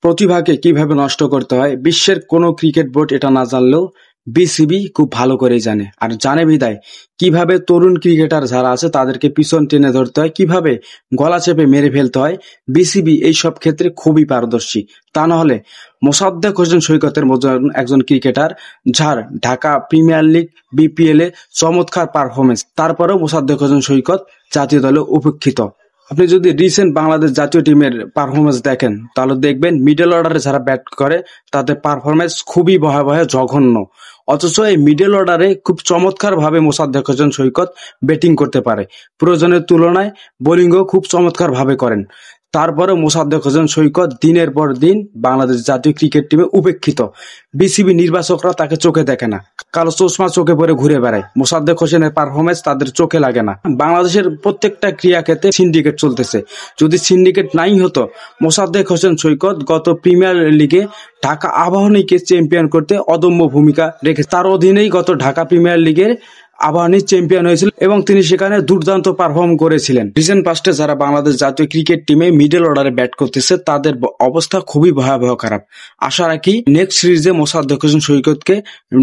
প্রতিভাকে কিভাবে নষ্ট করতে হয় বিশ্বের কোনো ক্রিকেট বোর্ড এটা না জানলেও বিসিবি খুব ভালো করেই জানে। আর জানে বিধায় কিভাবে তরুণ ক্রিকেটার যারা আছে তাদেরকে পিছন টেনে ধরতে হয়, কিভাবে গলা চেপে মেরে ফেলতে হয়। বিসিবি এই সব ক্ষেত্রে খুবই পারদর্শী। তা না হলে মোসাদ্দেক হোসেন সৈকতের মতো একজন ক্রিকেটার, যার ঢাকা প্রিমিয়ার লিগ বিপিএল এ চমৎকার পারফরমেন্স, তারপরেও মোসাদ্দেক হোসেন সৈকত জাতীয় দলে উপেক্ষিত। আপনি যদি রিসেন্ট বাংলাদেশ জাতীয় টিমের পারফরমেন্স দেখেন তাহলে দেখবেন মিডল অর্ডারে যারা ব্যাট করে তাদের পারফরমেন্স খুবই ভয়াবহ, জঘন্য। অথচ এই মিডল অর্ডারে খুব চমৎকার ভাবে মোসাদ্দেক হোসেন সৈকত ব্যাটিং করতে পারে, প্রয়োজনের তুলনায় বোলিংও খুব চমৎকার ভাবে করেন। তারপরে মোসাদ্দেক হোসেন সৈকত দিনের পর দিন বাংলাদেশ জাতীয় ক্রিকেট টিমে উপেক্ষিত। বিসিবি নির্বাচকরা তাকে চোখে দেখে না, কালো চশমা চোখে পরে ঘুরে বেড়ায়। মোসাদ্দেক হোসেনের পারফরমেন্স তাদের চোখে লাগে না। বাংলাদেশের প্রত্যেকটা ক্রীড়াক্ষেত্রে সিন্ডিকেট চলতেছে। যদি সিন্ডিকেট নাই হতো, মোসাদ্দেক হোসেন সৈকত গত প্রিমিয়ার লিগে ঢাকা আবাহনীকে চ্যাম্পিয়ন করতে অদম্য ভূমিকা রেখে, তার অধীনেই গত ঢাকা প্রিমিয়ার লিগের আবাহনী চ্যাম্পিয়ন হয়েছিল এবং তিনি সেখানে দুর্দান্ত পারফর্ম করেছিলেন। রিসেন্ট পাস্টে যারা বাংলাদেশ জাতীয় ক্রিকেট টিমে মিডল অর্ডারে ব্যাট করতেছে তাদের অবস্থা খুবই ভয়াবহ খারাপ। আশা রাখি নেক্সট সিরিজে মোসাদ্দেক হোসেন সৈকতকে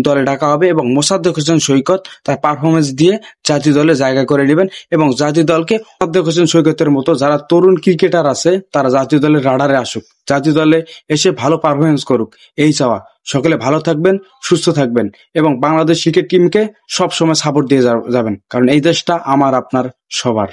দলে ডাকা হবে এবং মোসাদ্দেক হোসেন সৈকত তার পারফরমেন্স দিয়ে জাতীয় দলে জায়গা করে নেবেন এবং জাতীয় দলকে মোসাদ্দেক হোসেন সৈকতের মতো যারা তরুণ ক্রিকেটার আছে তারা জাতীয় দলের রাডারে আসুক, জাতীয় দলে এসে ভালো পারফরমেন্স করুক, এই চাওয়া। সকলে ভালো থাকবেন, সুস্থ থাকবেন এবং বাংলাদেশ ক্রিকেট টিমকে সব সময় সাপোর্ট দিয়ে যাবেন, কারণ এই দেশটা আমার আপনার সবার।